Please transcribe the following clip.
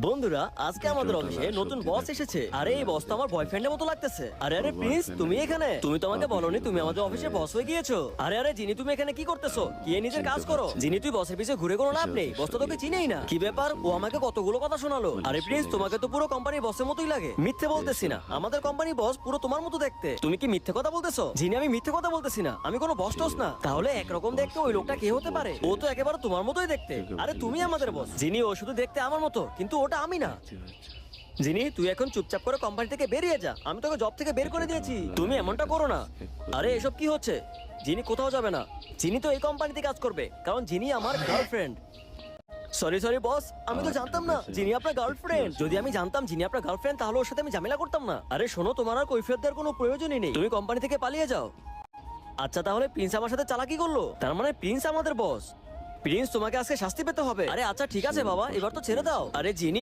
বন্ধুরা, আজকে আমাদের অফিসে নতুন বস এসেছে। আরে এই বস তো আমার বয়ফ্রেন্ডের মতো লাগতেছে। আরে আরে প্রিন্স, তুমি এখানে? তুমি তো আমাকে বলনি তুমি আমাদের অফিসে বস হয়ে গিয়েছো। আরে আরে জিনি, তুমি এখানে কি করতেছো? গিয়ে নিজের কাজ করো। জিনি, তুই বসের পিছে ঘুরে কোনো লাভ নেই, বস তো তোকে চিনেই না। কি ব্যাপার? ও আমাকে কতগুলো কথা শোনালো। আরে প্রিন্স, তোমাকে তো পুরো কোম্পানির বসের মতোই লাগে। মিথ্যে বলতেছি না, আমাদের কোম্পানির বস পুরো তোমার মতো দেখতে। তুমি কি মিথ্যে কথা বলতেছো? জিনি, আমি মিথ্যে কথা বলতেছি না, আমি কোনো বস টস না। তাহলে একরকম দেখতে ওই লোকটা কে হতে পারে? ও তো একেবারে তোমার মতোই দেখতে। আরে তুমি আমাদের বস। জিনি, ও শুধু দেখতে আমার মতো, কিন্তু ওটা আমি না। জিনি, তুই এখন চুপচাপ করে কোম্পানি থেকে বেরিয়ে যা, আমি তোকে জব থেকে বের করে দিয়েছি। তুমি এমনটা করো না। আরে এসব কি হচ্ছে? জিনি কোথাও যাবে না। জিনি তো এই কোম্পানিতে কাজ করবে, কারণ জিনি আমার গার্লফ্রেন্ড। সরি সরি বস, আমি তো জানতাম না জিনি আপনার গার্লফ্রেন্ড। যদি আমি জানতাম জিনি আপনার গার্লফ্রেন্ড, তাহলে ওর সাথে আমি ঝামেলা করতাম না। আরে শোনো, তোমার আর কৈফিয়ত দেওয়ার কোনো প্রয়োজনই নেই, তুমি কোম্পানি থেকে পালিয়ে যাও। আচ্ছা, তাহলে প্রিন্স আমার সাথে চালাকি করলো, তার মানে প্রিন্স আমাদের বস। প্রিন্স, তোমাকে আজকে শাস্তি পেতে হবে। আরে আচ্ছা ঠিক আছে বাবা, এবার তো ছেড়ে দাও। আরে জিনি